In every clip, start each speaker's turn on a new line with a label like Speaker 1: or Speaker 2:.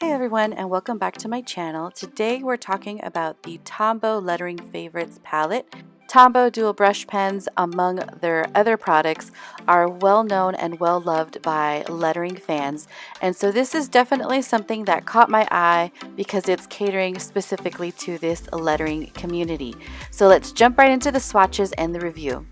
Speaker 1: Hey everyone, and welcome back to my channel. Today we're talking about the Tombow Lettering Favorites palette. Tombow dual brush pens, among their other products, are well known and well loved by lettering fans, and so this is definitely something that caught my eye because it's catering specifically to this lettering community. So let's jump right into the swatches and the review.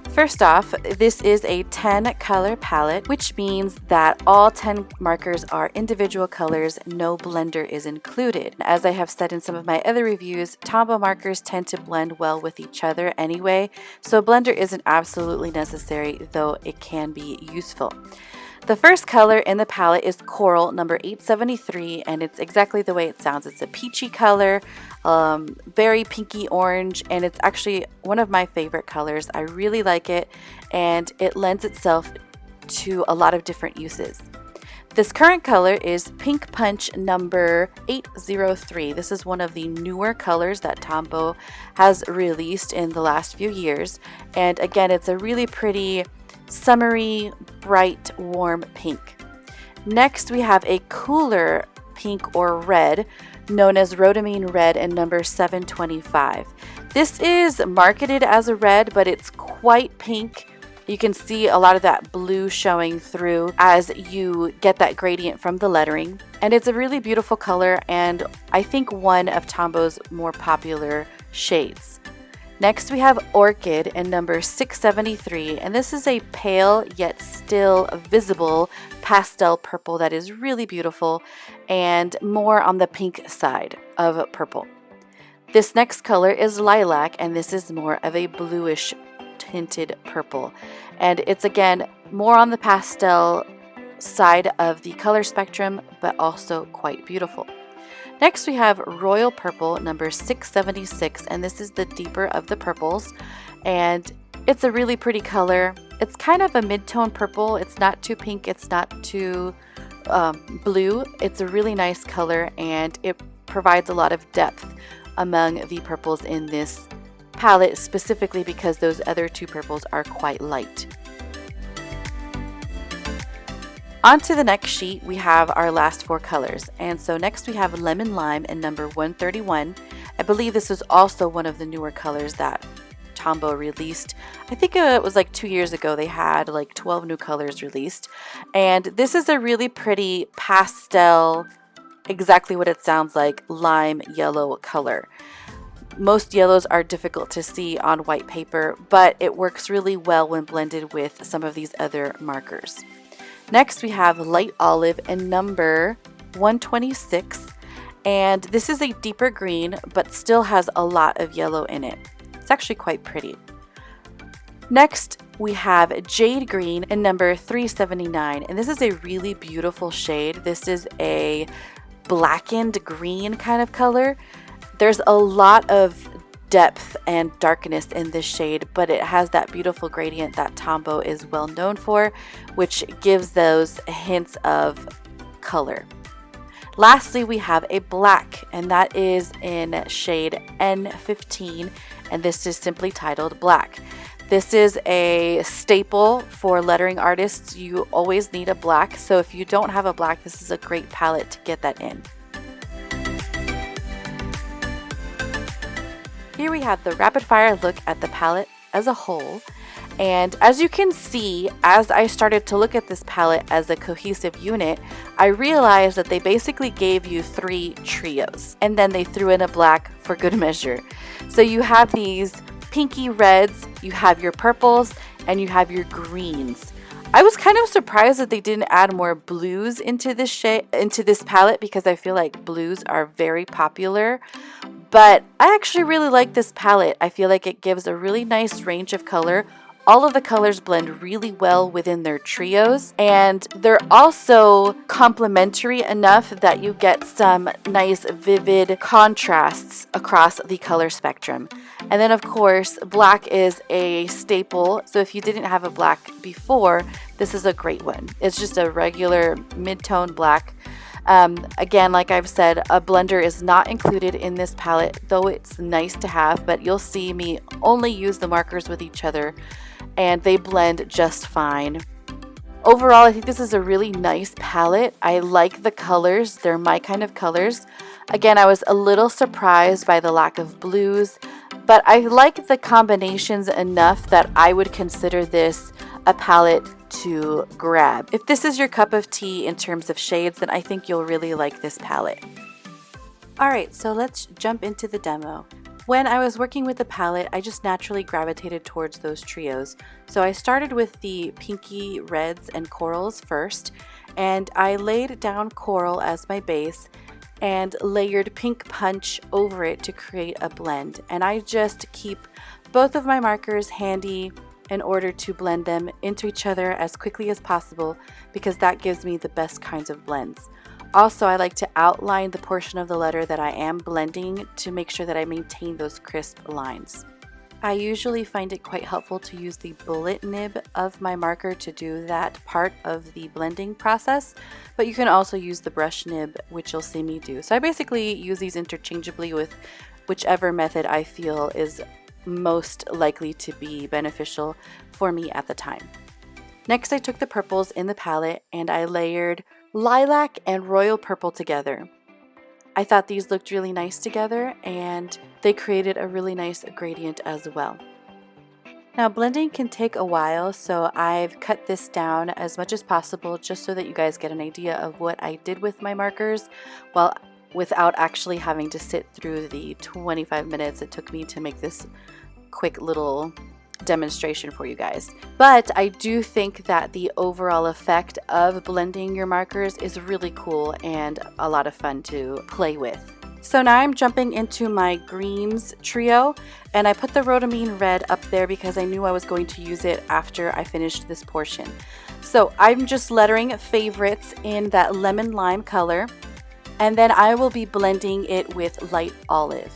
Speaker 1: First off, this is a 10 color palette, which means that all 10 markers are individual colors, no blender is included. As I have said in some of my other reviews, Tombow markers tend to blend well with each other anyway, so a blender isn't absolutely necessary, though it can be useful. The first color in the palette is Coral number 873, and it's exactly the way it sounds. It's a peachy color, very pinky orange, and it's actually one of my favorite colors. I really like it, and it lends itself to a lot of different uses. This current color is Pink Punch number 803. This is one of the newer colors that Tombow has released in the last few years, and again, it's a really pretty summery, bright, warm pink. Next, we have a cooler pink or red known as Rhodamine Red in number 725. This is marketed as a red, but it's quite pink. You can see a lot of that blue showing through as you get that gradient from the lettering. And it's a really beautiful color, and I think one of Tombow's more popular shades. Next, we have Orchid in number 673, and this is a pale yet still visible pastel purple that is really beautiful and more on the pink side of purple. This next color is Lilac, and this is more of a bluish tinted purple, and it's again more on the pastel side of the color spectrum, but also quite beautiful. Next, we have Royal Purple number 676, and this is the deeper of the purples, and it's a really pretty color. It's kind of a mid-tone purple. It's not too pink, it's not too blue. It's a really nice color, and it provides a lot of depth among the purples in this palette, specifically because those other two purples are quite light. On to the next sheet, we have our last four colors. And so next we have Lemon Lime in number 131. I believe this was also one of the newer colors that Tombow released. I think it was like 2 years ago. They had like 12 new colors released. And this is a really pretty pastel, exactly what it sounds like, lime yellow color. Most yellows are difficult to see on white paper, but it works really well when blended with some of these other markers. Next, we have Light Olive in number 126, and this is a deeper green, but still has a lot of yellow in it. It's actually quite pretty. Next, we have Jade Green in number 379, and this is a really beautiful shade. This is a blackened green kind of color. There's a lot of depth and darkness in this shade, but it has that beautiful gradient that Tombow is well known for, which gives those hints of color. Lastly, we have a black, and that is in shade N15, and this is simply titled Black. This is a staple for lettering artists. You always need a black, so if you don't have a black, this is a great palette to get that in. Here we have the rapid fire look at the palette as a whole, and as you can see, as I started to look at this palette as a cohesive unit, I realized that they basically gave you 3 trios, and then they threw in a black for good measure. So you have these pinky reds, you have your purples, and you have your greens. I was kind of surprised that they didn't add more blues into this palette, because I feel like blues are very popular. But I actually really like this palette. I feel like it gives a really nice range of color. All of the colors blend really well within their trios, and they're also complementary enough that you get some nice vivid contrasts across the color spectrum. And then of course, black is a staple, so if you didn't have a black before, this is a great one. It's just a regular mid-tone black. Again, like I've said, a blender is not included in this palette, though it's nice to have, but you'll see me only use the markers with each other and they blend just fine. Overall, I think this is a really nice palette. I like the colors. They're my kind of colors. Again, I was a little surprised by the lack of blues, but I like the combinations enough that I would consider this a palette to grab. If this is your cup of tea in terms of shades, then I think you'll really like this palette. Alright, so let's jump into the demo. When I was working with the palette, I just naturally gravitated towards those trios. So I started with the pinky reds and corals first, and I laid down coral as my base and layered pink punch over it to create a blend. And I just keep both of my markers handy in order to blend them into each other as quickly as possible, because that gives me the best kinds of blends. Also, I like to outline the portion of the letter that I am blending to make sure that I maintain those crisp lines. I usually find it quite helpful to use the bullet nib of my marker to do that part of the blending process, but you can also use the brush nib, which you'll see me do. So I basically use these interchangeably with whichever method I feel is most likely to be beneficial for me at the time. Next, I took the purples in the palette and I layered lilac and royal purple together. I thought these looked really nice together and they created a really nice gradient as well. Now, blending can take a while, so I've cut this down as much as possible just so that you guys get an idea of what I did with my markers, without actually having to sit through the 25 minutes it took me to make this quick little demonstration for you guys. But I do think that the overall effect of blending your markers is really cool and a lot of fun to play with. So now I'm jumping into my greens trio, and I put the rhodamine red up there because I knew I was going to use it after I finished this portion. So I'm just lettering favorites in that lemon lime color, and then I will be blending it with light olive.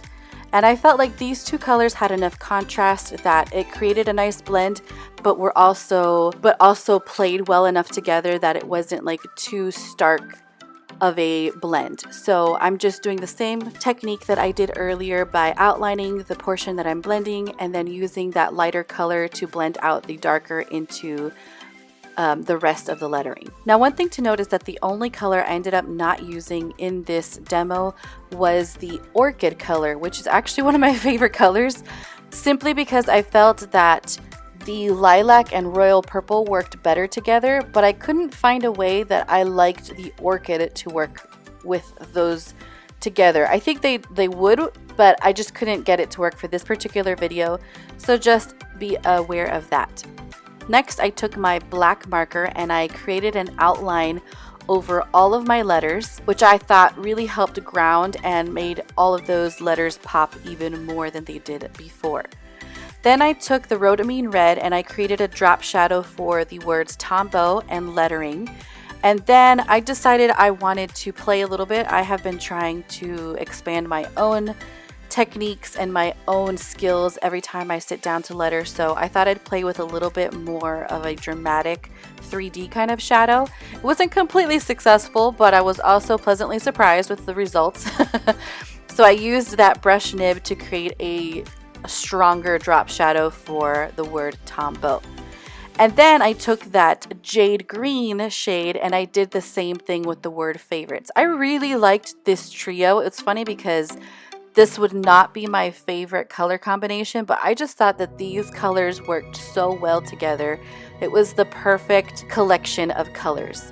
Speaker 1: And I felt like these two colors had enough contrast that it created a nice blend, but also played well enough together that it wasn't like too stark of a blend. So I'm just doing the same technique that I did earlier by outlining the portion that I'm blending and then using that lighter color to blend out the darker into the rest of the lettering. Now, one thing to note is that the only color I ended up not using in this demo was the orchid color, which is actually one of my favorite colors, simply because I felt that the lilac and royal purple worked better together, but I couldn't find a way that I liked the orchid to work with those together. I think they would, but I just couldn't get it to work for this particular video, so just be aware of that. Next, I took my black marker and I created an outline over all of my letters, which I thought really helped ground and made all of those letters pop even more than they did before. Then I took the rhodamine red and I created a drop shadow for the words Tombow and lettering. And then I decided I wanted to play a little bit. I have been trying to expand my own techniques and my own skills every time I sit down to letter, so I thought I'd play with a little bit more of a dramatic 3D kind of shadow. It wasn't completely successful, but I was also pleasantly surprised with the results. So I used that brush nib to create a stronger drop shadow for the word Tombow. And then I took that jade green shade and I did the same thing with the word favorites. I really liked this trio. It's funny because this would not be my favorite color combination, but I just thought that these colors worked so well together. It was the perfect collection of colors.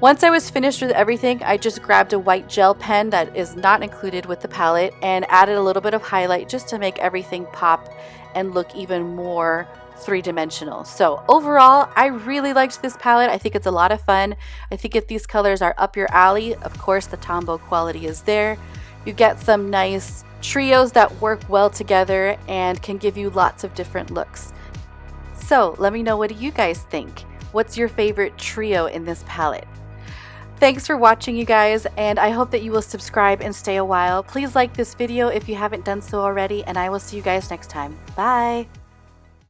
Speaker 1: Once I was finished with everything, I just grabbed a white gel pen that is not included with the palette and added a little bit of highlight just to make everything pop and look even more three-dimensional. So overall, I really liked this palette. I think it's a lot of fun. I think if these colors are up your alley, of course the Tombow quality is there. You get some nice trios that work well together and can give you lots of different looks. So let me know, what do you guys think? What's your favorite trio in this palette? Thanks for watching, you guys, and I hope that you will subscribe and stay a while. Please like this video if you haven't done so already, and I will see you guys next time. Bye!